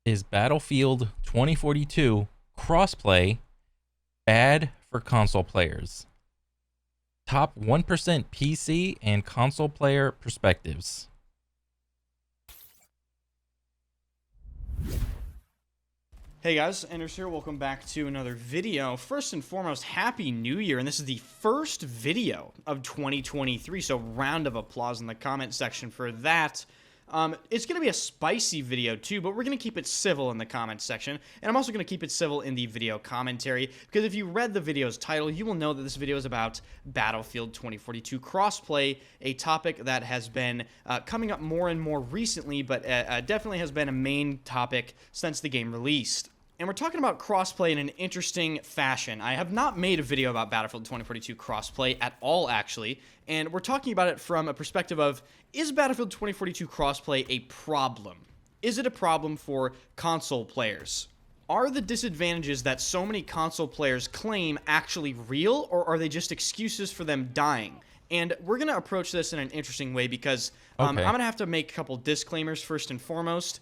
Is Battlefield 2042 crossplay bad for console players? Top 1% PC and console player perspectives. Hey guys, Anders here. Welcome back to another video. First and foremost, Happy New Year, and this is the first video of 2023, so round of applause in the comment section for that. It's going to be a spicy video too, but we're going to keep it civil in the comment section, and I'm also going to keep it civil in the video commentary, because if you read the video's title, you will know that this video is about Battlefield 2042 crossplay, a topic that has been coming up more and more recently, but definitely has been a main topic since the game released. And we're talking about crossplay in an interesting fashion. I have not made a video about Battlefield 2042 crossplay at all, actually, and we're talking about it from a perspective of, is Battlefield 2042 crossplay a problem? Is it a problem for console players? Are the disadvantages that so many console players claim actually real, or are they just excuses for them dying? And we're going to approach this in an interesting way because I'm going to have to make a couple disclaimers first and foremost.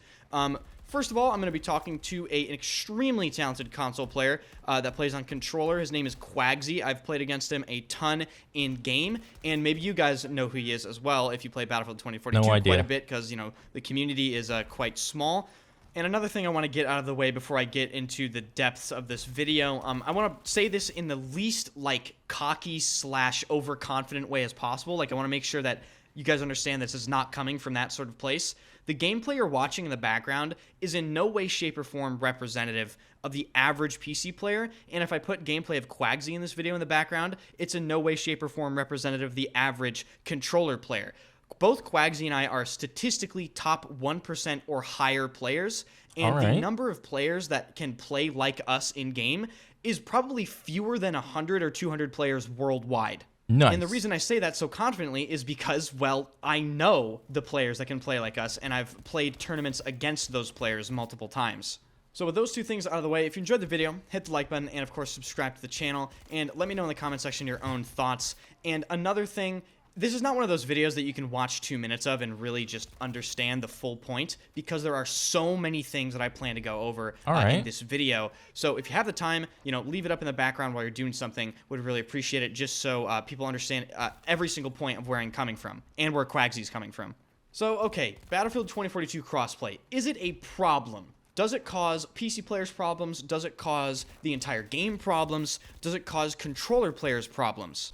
First of all, I'm going to be talking to an extremely talented console player that plays on controller. His name is Quagsy. I've played against him a ton in game, and maybe you guys know who he is as well if you play Battlefield 2042 No idea. quite a bit, because, you know, the community is quite small. And another thing I want to get out of the way before I get into the depths of this video, I want to say this in the least, like, cocky / overconfident way as possible. Like, I want to make sure that you guys understand this is not coming from that sort of place. The gameplay you're watching in the background is in no way, shape, or form representative of the average PC player, and if I put gameplay of Quagsy in this video in the background, it's in no way, shape, or form representative of the average controller player. Both Quagsy and I are statistically top 1% or higher players, and the number of players that can play like us in-game is probably fewer than 100 or 200 players worldwide. Nice. And the reason I say that so confidently is because, well, I know the players that can play like us, and I've played tournaments against those players multiple times. So with those two things out of the way, if you enjoyed the video, hit the like button, and of course subscribe to the channel, and let me know in the comment section your own thoughts. And another thing, this is not one of those videos that you can watch 2 minutes of and really just understand the full point, because there are so many things that I plan to go over in this video. So if you have the time, you know, leave it up in the background while you're doing something. Would really appreciate it, just so people understand every single point of where I'm coming from and where Quagsy's coming from. So, okay, Battlefield 2042 crossplay. Is it a problem? Does it cause PC players problems? Does it cause the entire game problems? Does it cause controller players problems?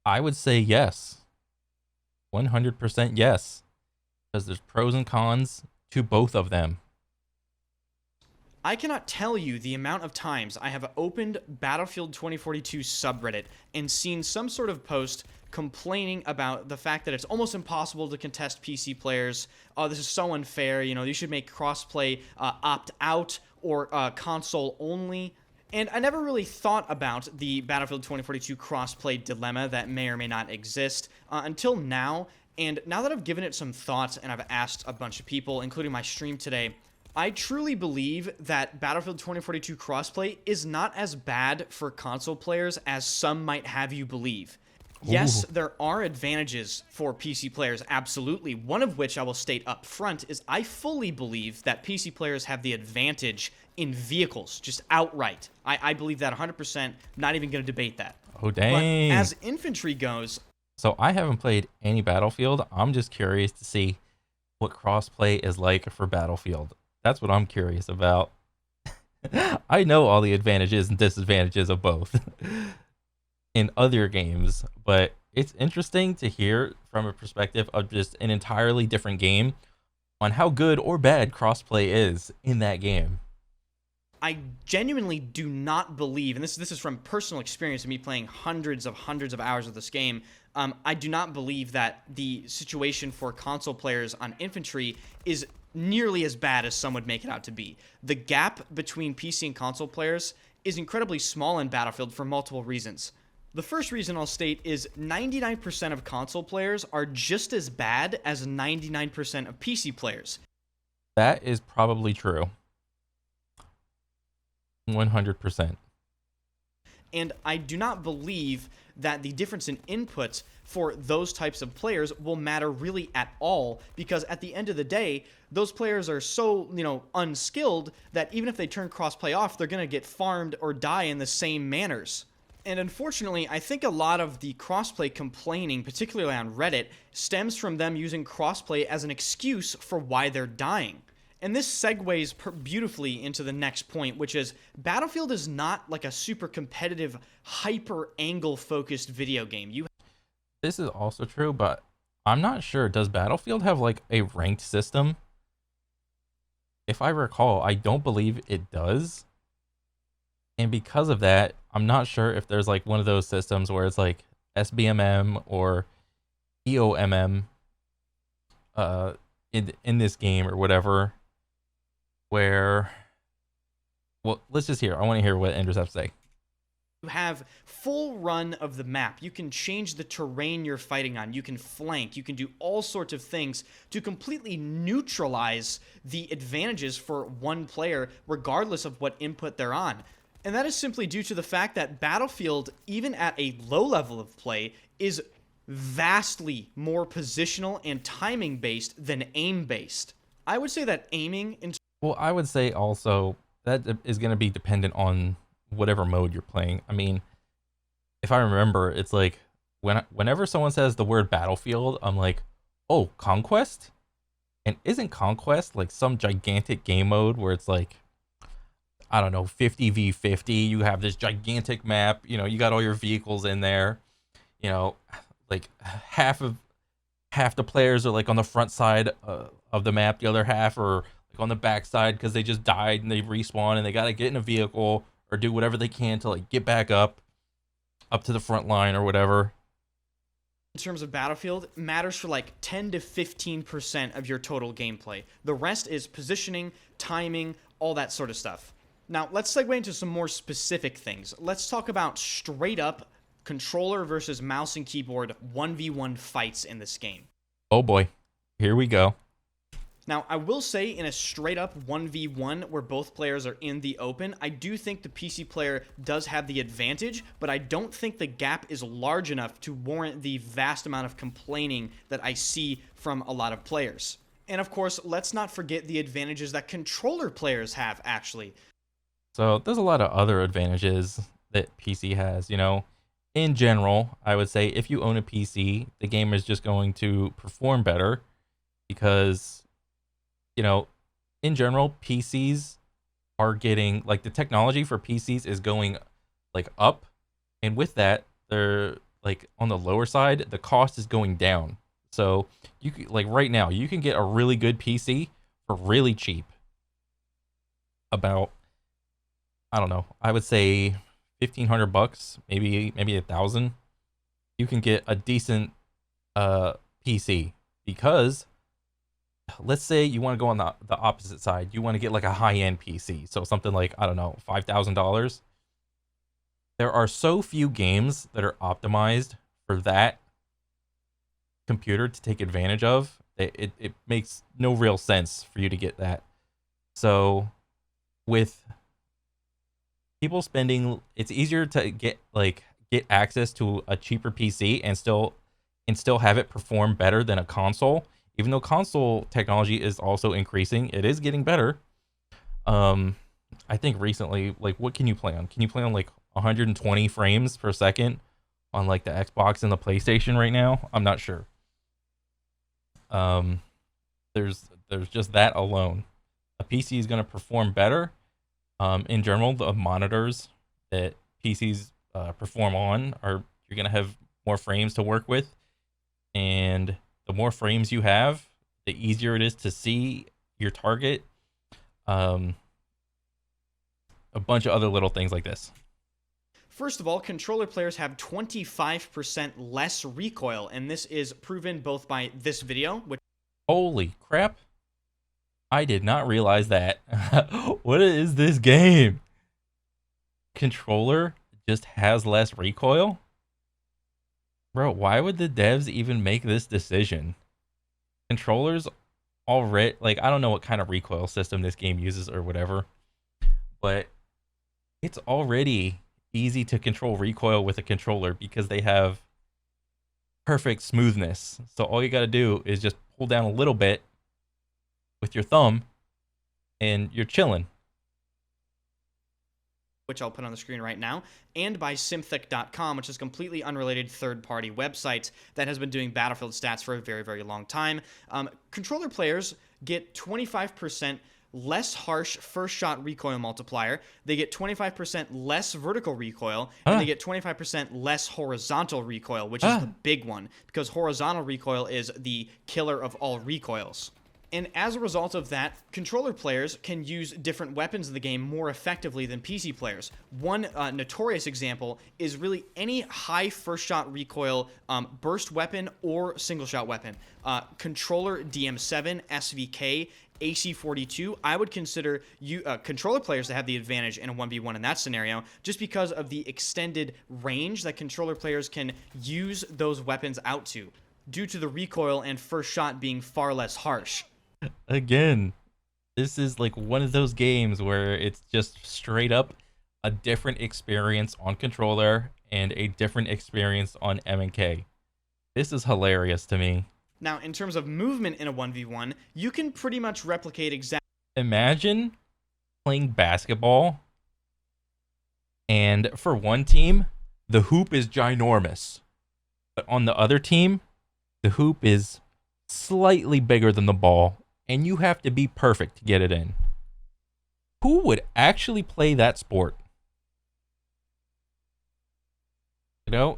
I would say yes. 100% yes. Because there's pros and cons to both of them. I cannot tell you the amount of times I have opened Battlefield 2042 subreddit and seen some sort of post complaining about the fact that it's almost impossible to contest PC players. Oh, this is so unfair. You know, you should make crossplay opt out or console only. And I never really thought about the Battlefield 2042 crossplay dilemma that may or may not exist until now. And now that I've given it some thought and I've asked a bunch of people, including my stream today, I truly believe that Battlefield 2042 crossplay is not as bad for console players as some might have you believe. Yes, there are advantages for PC players, absolutely. One of which I will state up front is I fully believe that PC players have the advantage in vehicles, just outright. I believe that 100%, not even going to debate that. Oh, dang. But as infantry goes... So I haven't played any Battlefield. I'm just curious to see what crossplay is like for Battlefield. That's what I'm curious about. I know all the advantages and disadvantages of both in other games, but it's interesting to hear from a perspective of just an entirely different game on how good or bad crossplay is in that game. I genuinely do not believe, and this is from personal experience of me playing hundreds of hours of this game, I do not believe that the situation for console players on infantry is nearly as bad as some would make it out to be. The gap between PC and console players is incredibly small in Battlefield for multiple reasons. The first reason I'll state is 99% of console players are just as bad as 99% of PC players. That is probably true. 100%. And I do not believe that the difference in inputs for those types of players will matter really at all, because at the end of the day, those players are so, unskilled that even if they turn crossplay off, they're going to get farmed or die in the same manners. And unfortunately, I think a lot of the crossplay complaining, particularly on Reddit, stems from them using crossplay as an excuse for why they're dying. And this segues beautifully into the next point, which is Battlefield is not like a super competitive, hyper angle focused video game. This is also true, but I'm not sure. Does Battlefield have like a ranked system? If I recall, I don't believe it does. And because of that, I'm not sure if there's like one of those systems where it's like SBMM or EOMM in this game or whatever, where, well, let's just hear. I want to hear what Enders have to say. You have full run of the map. You can change the terrain you're fighting on. You can flank. You can do all sorts of things to completely neutralize the advantages for one player, regardless of what input they're on. And that is simply due to the fact that Battlefield, even at a low level of play, is vastly more positional and timing based than aim based. I would say that aiming Well, I would say also that is going to be dependent on whatever mode you're playing. I mean, if I remember, it's like whenever someone says the word Battlefield, I'm like, oh, Conquest? And isn't Conquest like some gigantic game mode where it's like, I don't know, 50v50, you have this gigantic map, you got all your vehicles in there, like half the players are like on the front side of the map, the other half are like on the back side because they just died and they respawn and they got to get in a vehicle or do whatever they can to like get back up to the front line or whatever. In terms of Battlefield, matters for like 10 to 15% of your total gameplay. The rest is positioning, timing, all that sort of stuff. Now, let's segue into some more specific things. Let's talk about straight up controller versus mouse and keyboard 1v1 fights in this game. Oh boy, here we go. Now, I will say in a straight up 1v1 where both players are in the open, I do think the PC player does have the advantage, but I don't think the gap is large enough to warrant the vast amount of complaining that I see from a lot of players. And of course, let's not forget the advantages that controller players have, actually. So there's a lot of other advantages that PC has, In general, I would say if you own a PC, the game is just going to perform better because, in general, PCs are getting, like, the technology for PCs is going, like, up. And with that, they're, like, on the lower side, the cost is going down. So, like, right now, you can get a really good PC for really cheap. About, I don't know, I would say $1,500, maybe $1,000. You can get a decent PC because let's say you want to go on the opposite side. You want to get like a high-end PC, so something like, I don't know, $5,000. There are so few games that are optimized for that computer to take advantage of. It makes no real sense for you to get that. So with people spending, it's easier to get access to a cheaper PC and still have it perform better than a console. Even though console technology is also increasing, it is getting better. I think recently, like, what can you play on? Can you play on like 120 frames per second on like the Xbox and the PlayStation right now? I'm not sure. There's just that alone. A PC is going to perform better. In general, the monitors that PCs perform on you're going to have more frames to work with. And the more frames you have, the easier it is to see your target. A bunch of other little things like this. First of all, controller players have 25% less recoil, and this is proven both by this video, which... Holy crap. I did not realize that. What is this game? Controller just has less recoil? Bro, why would the devs even make this decision? Controllers already, like, I don't know what kind of recoil system this game uses or whatever, but it's already easy to control recoil with a controller because they have perfect smoothness. So all you got to do is just pull down a little bit with your thumb and you're chilling. Which I'll put on the screen right now, and by Simthic.com, which is a completely unrelated third-party website that has been doing Battlefield stats for a very, very long time. Controller players get 25% less harsh first shot recoil multiplier, they get 25% less vertical recoil, and they get 25% less horizontal recoil, which is the big one, because horizontal recoil is the killer of all recoils. And as a result of that, controller players can use different weapons in the game more effectively than PC players. One notorious example is really any high first shot recoil burst weapon or single shot weapon. Controller DM7, SVK, AC42, I would consider controller players to have the advantage in a 1v1 in that scenario, just because of the extended range that controller players can use those weapons out to, due to the recoil and first shot being far less harsh. Again, this is like one of those games where it's just straight up a different experience on controller and a different experience on M&K. This is hilarious to me. Now, in terms of movement in a 1v1, you can pretty much replicate exactly. Imagine playing basketball, and for one team, the hoop is ginormous. But on the other team, the hoop is slightly bigger than the ball, and you have to be perfect to get it in. Who would actually play that sport? You know,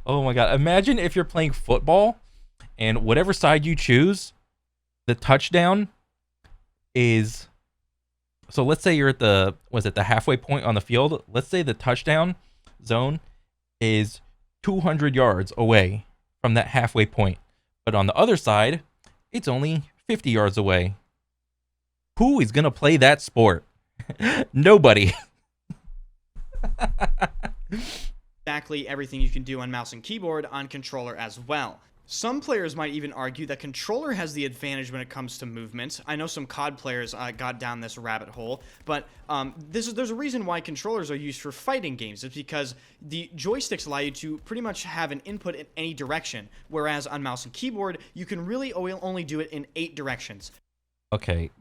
oh my God. Imagine if you're playing football and whatever side you choose, the touchdown is, so let's say you're at the halfway point on the field. Let's say the touchdown zone is 200 yards away from that halfway point. But on the other side, it's only 50 yards away. Who is going to play that sport? Nobody. Exactly everything you can do on mouse and keyboard on controller as well. Some players might even argue that controller has the advantage when it comes to movement. I know some COD players got down this rabbit hole, but there's a reason why controllers are used for fighting games. It's because the joysticks allow you to pretty much have an input in any direction, whereas on mouse and keyboard, you can really only do it in 8 directions. Okay,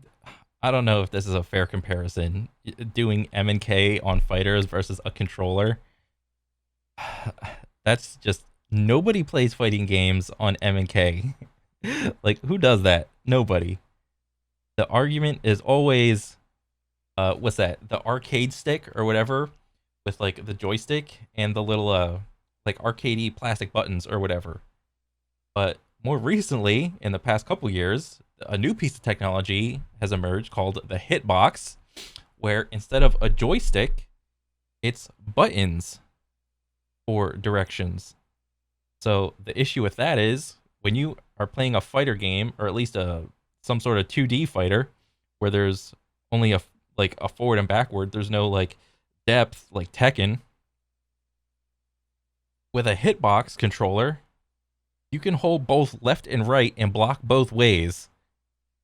I don't know if this is a fair comparison. Doing M&K on fighters versus a controller, that's just... Nobody plays fighting games on M&K. Like, who does that? Nobody. The argument is always, what's that? The arcade stick or whatever, with like the joystick and the little, like arcadey plastic buttons or whatever. But more recently, in the past couple years, a new piece of technology has emerged called the Hitbox, where instead of a joystick, it's buttons for directions. So the issue with that is when you are playing a fighter game, or at least some sort of 2D fighter, where there's only a forward and backward, there's no like depth like Tekken. With a hitbox controller, you can hold both left and right and block both ways.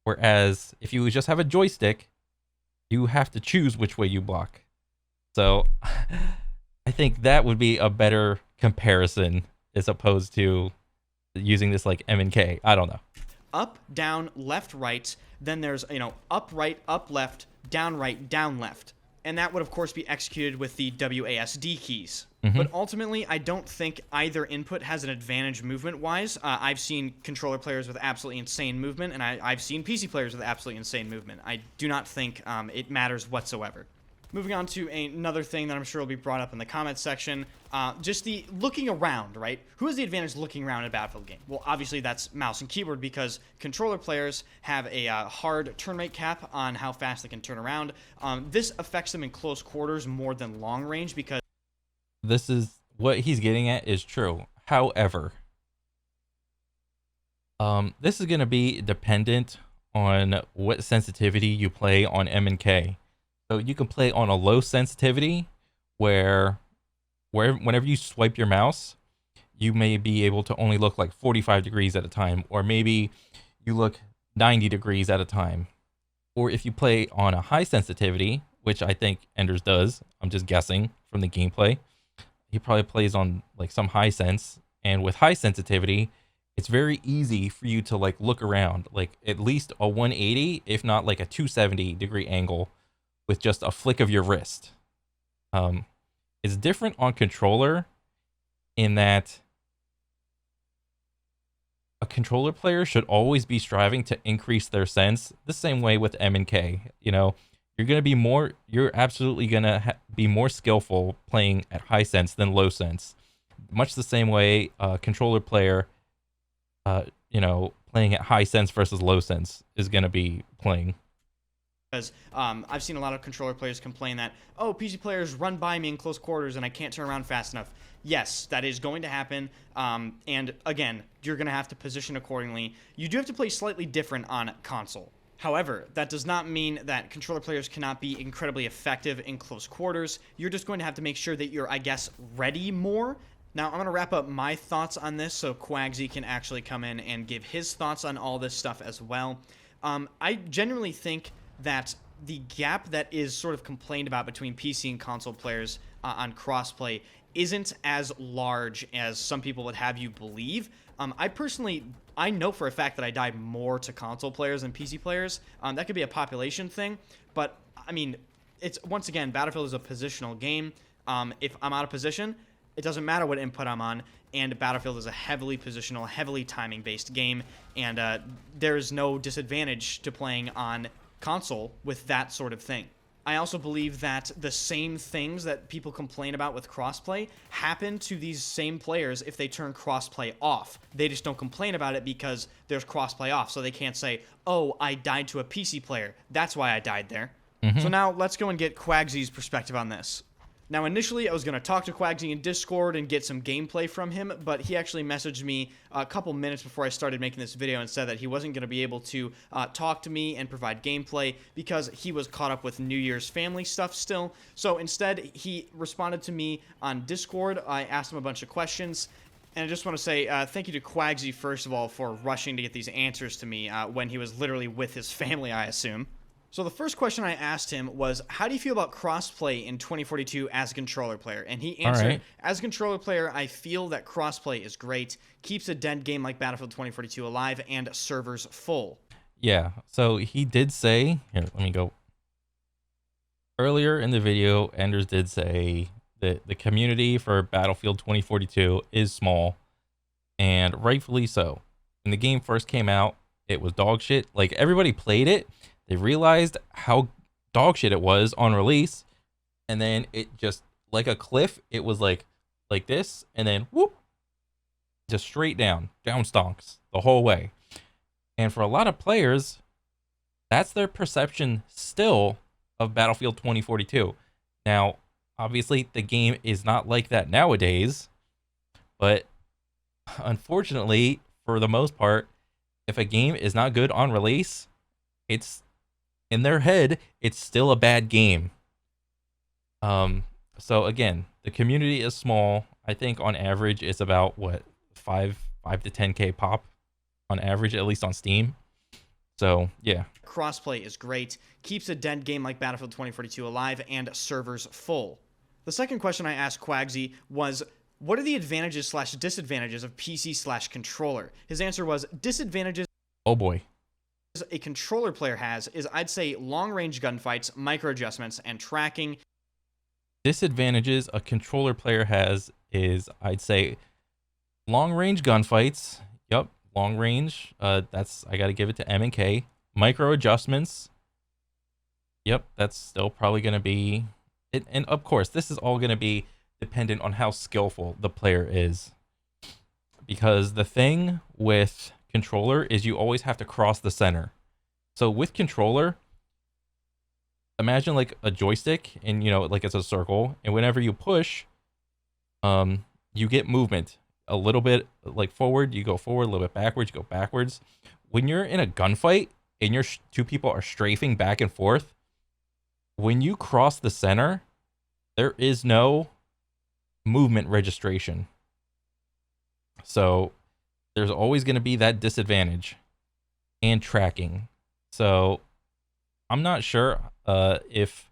Whereas if you just have a joystick, you have to choose which way you block. So I think that would be a better comparison as opposed to using this like M&K. I don't know. Up, down, left, right. Then there's, up, right, up, left, down, right, down, left. And that would, of course, be executed with the WASD keys. Mm-hmm. But ultimately, I don't think either input has an advantage movement-wise. I've seen controller players with absolutely insane movement, and I've seen PC players with absolutely insane movement. I do not think it matters whatsoever. Moving on to another thing that I'm sure will be brought up in the comments section, just the looking around, right? Who has the advantage looking around in a Battlefield game? Well, obviously that's mouse and keyboard, because controller players have a hard turn rate cap on how fast they can turn around. This affects them in close quarters more than long range, because... This is what he's getting at is true. However, this is going to be dependent on what sensitivity you play on M&K. So you can play on a low sensitivity where whenever you swipe your mouse, you may be able to only look like 45 degrees at a time, or maybe you look 90 degrees at a time. Or if you play on a high sensitivity, which I think Enders does. I'm just guessing from the gameplay. He probably plays on like some high sense, and with high sensitivity, it's very easy for you to like look around, like at least a 180, if not like a 270-degree angle with just a flick of your wrist. It's different on controller in that a controller player should always be striving to increase their sense the same way with M and K. You know, you're absolutely gonna be more skillful playing at high sense than low sense. Much the same way a controller player, playing at high sense versus low sense is gonna be playing. Because I've seen a lot of controller players complain that, oh, PC players run by me in close quarters and I can't turn around fast enough. Yes, that is going to happen. And again, you're going to have to position accordingly. You do have to play slightly different on console. However, that does not mean that controller players cannot be incredibly effective in close quarters. You're just going to have to make sure that you're, I guess, ready more. Now, I'm going to wrap up my thoughts on this so Quagsy can actually come in and give his thoughts on all this stuff as well. I genuinely think that the gap that is sort of complained about between PC and console players on crossplay isn't as large as some people would have you believe. I know for a fact that I die more to console players than PC players. That could be a population thing, but I mean, it's once again, Battlefield is a positional game. If I'm out of position, it doesn't matter what input I'm on, and Battlefield is a heavily positional, heavily timing-based game, and there is no disadvantage to playing on console with that sort of thing. I also believe that the same things that people complain about with crossplay happen to these same players if they turn crossplay off. They just don't complain about it because there's crossplay off, so they can't say, oh, I died to a PC player. That's why I died there. So now let's go and get Quagsy's perspective on this. Now, initially, I was going to talk to Quagsy in Discord and get some gameplay from him, but he actually messaged me a couple minutes before I started making this video and said that he wasn't going to be able to talk to me and provide gameplay because he was caught up with New Year's family stuff still. So instead, he responded to me on Discord. I asked him a bunch of questions. And I just want to say thank you to Quagsy, first of all, for rushing to get these answers to me when he was literally with his family, I assume. So the first question I asked him was, how do you feel about crossplay in 2042 as a controller player? And he answered, as a controller player, I feel that crossplay is great, keeps a dead game like Battlefield 2042 alive, and servers full. Yeah, so he did say, here, let me go. Earlier in the video, Enders did say that the community for Battlefield 2042 is small, and rightfully so. When the game first came out, it was dog shit. Like, everybody played it. They realized how dog shit it was on release, and then it just, like a cliff, it was like this, and then whoop, just straight down stonks the whole way. And for a lot of players, that's their perception still of Battlefield 2042. Now, obviously, the game is not like that nowadays, but unfortunately, for the most part, if a game is not good on release, it's in their head, it's still a bad game. So again, the community is small. I think on average it's about what 5 to 10k pop on average, at least on Steam. So yeah. Crossplay is great, keeps a dead game like Battlefield 2042 alive, and servers full. The second question I asked Quagsy was, what are the advantages / disadvantages of PC / controller? His answer was, disadvantages. Oh boy. A controller player has is, I'd say, long-range gunfights, micro-adjustments, and tracking. Disadvantages a controller player has is, I'd say, long-range gunfights. Yep, long-range. That's, I gotta give it to M and K. Micro-adjustments. Yep, that's still probably gonna be it. And of course, this is all gonna be dependent on how skillful the player is. Because the thing with controller is you always have to cross the center. So with controller, imagine like a joystick, and like it's a circle, and whenever you push, you get movement a little bit, like forward, you go forward, a little bit backwards, you go backwards. When you're in a gunfight and your two people are strafing back and forth, when you cross the center, there is no movement registration. So there's always going to be that disadvantage, and tracking. So I'm not sure if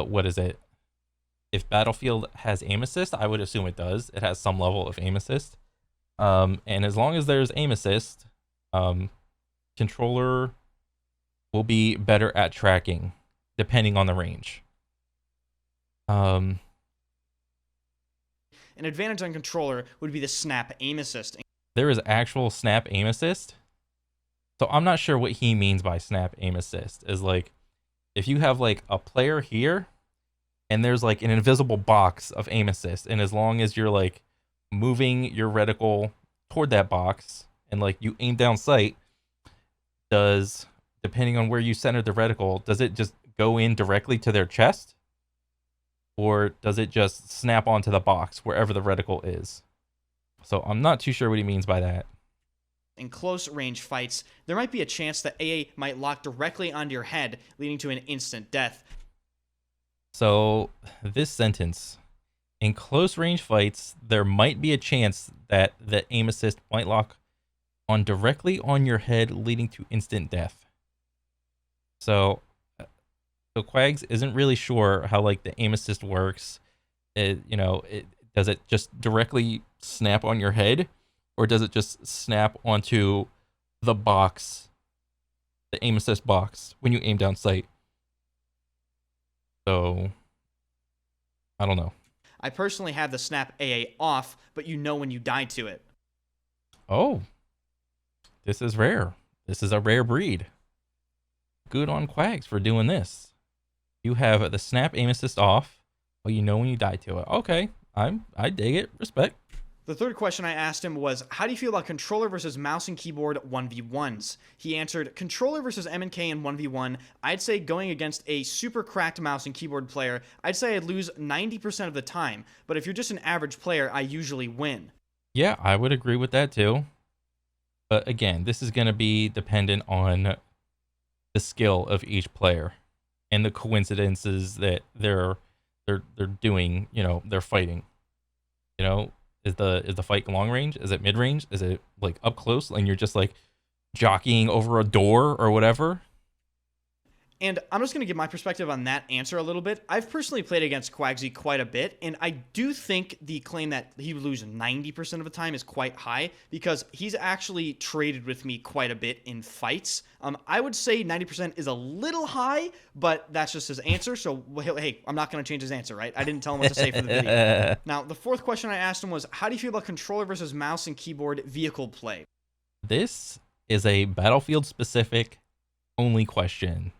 what is it? If Battlefield has aim assist, I would assume it does. It has some level of aim assist. And as long as there's aim assist, controller will be better at tracking, depending on the range. An advantage on controller would be the snap aim assist. There is actual snap aim assist. So I'm not sure what he means by snap aim assist. Is like, if you have like a player here, and there's like an invisible box of aim assist, and as long as you're like moving your reticle toward that box, and like you aim down sight, depending on where you center the reticle, does it just go in directly to their chest? Or does it just snap onto the box wherever the reticle is? So I'm not too sure what he means by that. In close range fights, there might be a chance that AA might lock directly onto your head, leading to an instant death. So this sentence, in close range fights, there might be a chance that the aim assist might lock on directly on your head, leading to instant death. So Quags isn't really sure how like the aim assist works. Does it just directly snap on your head, or does it just snap onto the box, the aim assist box, when you aim down sight? So I don't know. I personally have the snap AA off, but you know when you die to it. Oh, this is rare. This is a rare breed. Good on Quags for doing this. You have the snap aim assist off, but you know when you die to it. Okay, I dig it. Respect. The third question I asked him was, how do you feel about controller versus mouse and keyboard 1v1s? He answered, controller versus M&K in 1v1, I'd say going against a super cracked mouse and keyboard player, I'd say I'd lose 90% of the time, but if you're just an average player, I usually win. Yeah, I would agree with that too. But again, this is going to be dependent on the skill of each player and the coincidences that they're doing, they're fighting. Is the fight long range? Is it mid range? Is it like up close and you're just like jockeying over a door or whatever? And I'm just going to give my perspective on that answer a little bit. I've personally played against Quagsy quite a bit, and I do think the claim that he would lose 90% of the time is quite high, because he's actually traded with me quite a bit in fights. I would say 90% is a little high, but that's just his answer, so hey, I'm not going to change his answer, right? I didn't tell him what to say for the video. Now, the fourth question I asked him was, how do you feel about controller versus mouse and keyboard vehicle play? This is a Battlefield-specific only question.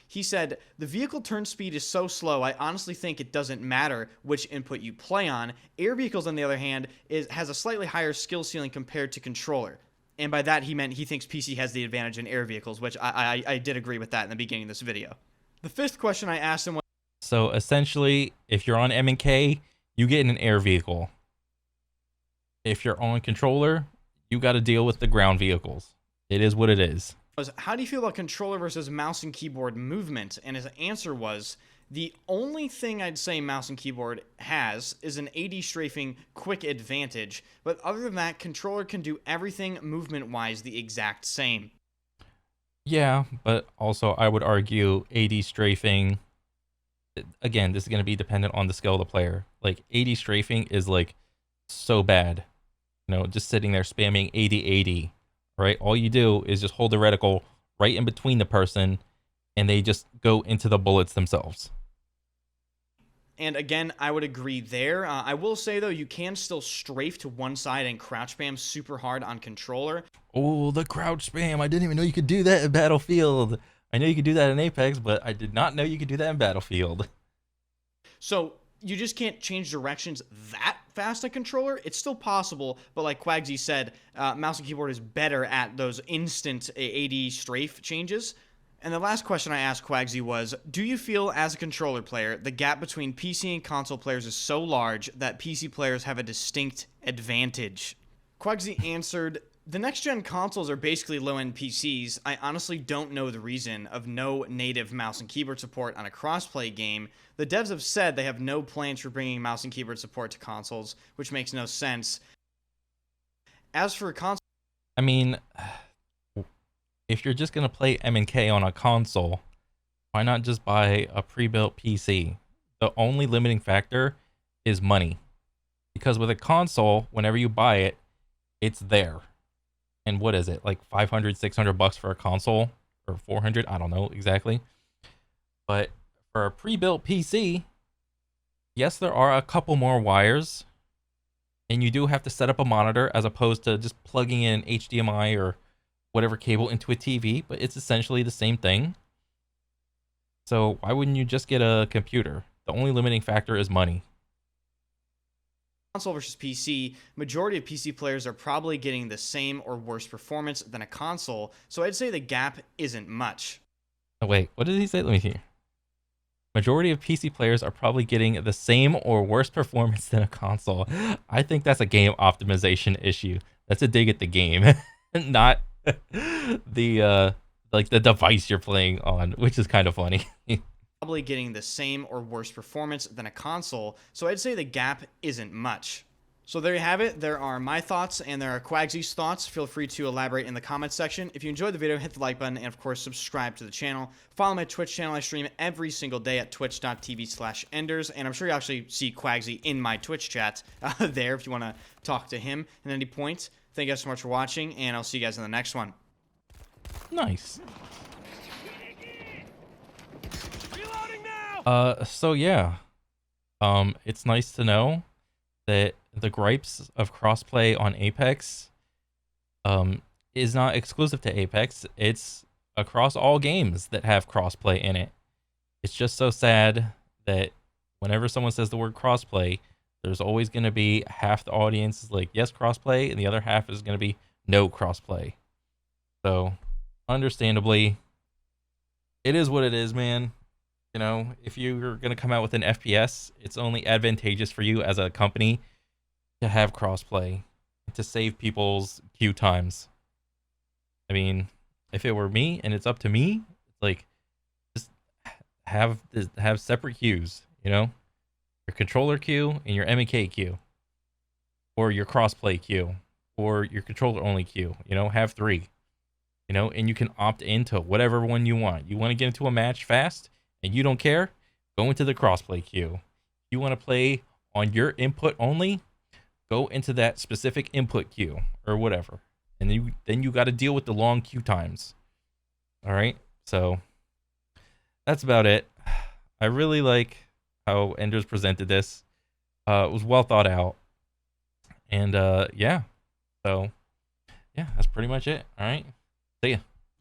He said, the vehicle turn speed is so slow, I honestly think it doesn't matter which input you play on. Air vehicles, on the other hand, has a slightly higher skill ceiling compared to controller. And by that, he meant he thinks PC has the advantage in air vehicles, which I did agree with that in the beginning of this video. The fifth question I asked him was... So essentially, if you're on M&K, you get in an air vehicle. If you're on controller, you got to deal with the ground vehicles. It is what it is. How do you feel about controller versus mouse and keyboard movement? And his answer was, the only thing I'd say mouse and keyboard has is an AD strafing quick advantage, but other than that, controller can do everything movement-wise the exact same. Yeah, but also I would argue AD strafing, again, this is going to be dependent on the skill of the player. Like, AD strafing is like so bad, just sitting there spamming AD. Right, all you do is just hold the reticle right in between the person, and they just go into the bullets themselves. And again, I would agree there. I will say, though, you can still strafe to one side and crouch spam super hard on controller. Oh, the crouch spam. I didn't even know you could do that in Battlefield. I know you could do that in Apex, but I did not know you could do that in Battlefield. So you just can't change directions that fast on controller. It's still possible, but like Quagsy said, mouse and keyboard is better at those instant AD strafe changes. And the last question I asked Quagsy was, do you feel as a controller player, the gap between PC and console players is so large that PC players have a distinct advantage? Quagsy answered, the next-gen consoles are basically low-end PCs. I honestly don't know the reason of no native mouse and keyboard support on a crossplay game. The devs have said they have no plans for bringing mouse and keyboard support to consoles, which makes no sense. As for console... I mean, if you're just going to play M&K on a console, Why not just buy a pre-built PC? The only limiting factor is money. Because with a console, whenever you buy it, it's there. And what is it? Like 500, 600 bucks for a console or 400, I don't know exactly. But for a pre-built PC, yes, there are a couple more wires, and you do have to set up a monitor as opposed to just plugging in HDMI or whatever cable into a TV, but it's essentially the same thing. So why wouldn't you just get a computer? The only limiting factor is money. Console versus PC, majority of PC players are probably getting the same or worse performance than a console, so I'd say the gap isn't much. Oh, wait, what did he say? Let me hear. Majority of PC players are probably getting the same or worse performance than a console. I think that's a game optimization issue. That's a dig at the game, not the like the device you're playing on, which is kind of funny. Probably getting the same or worse performance than a console, so I'd say the gap isn't much. So there you have it. There are my thoughts and there are Quagsy's thoughts. Feel free to elaborate in the comments section. If you enjoyed the video, hit the like button and of course subscribe to the channel. Follow my Twitch channel. I stream every single day at twitch.tv/enders, and I'm sure you actually see Quagsy in my Twitch chat there if you want to talk to him at any point. Thank you guys so much for watching, and I'll see you guys in the next one. Nice. So yeah, it's nice to know that the gripes of crossplay on Apex, is not exclusive to Apex. It's across all games that have crossplay in it. It's just so sad that whenever someone says the word crossplay, there's always going to be half the audience is like, yes, crossplay, and the other half is going to be no crossplay. So, understandably, it is what it is, man. You know, if you're going to come out with an FPS, it's only advantageous for you as a company to have crossplay, to save people's queue times. I mean, if it were me and it's up to me, it's like, just have separate queues, you know? Your controller queue and your MEK queue. Or your crossplay queue. Or your controller only queue. You know, have 3. You know, and you can opt into whatever one you want. You want to get into a match fast and you don't care, go into the crossplay queue. You want to play on your input only, go into that specific input queue or whatever. And then you got to deal with the long queue times. All right? So that's about it. I really like how Enders presented this. It was well thought out. And yeah. So yeah, that's pretty much it. All right. See ya.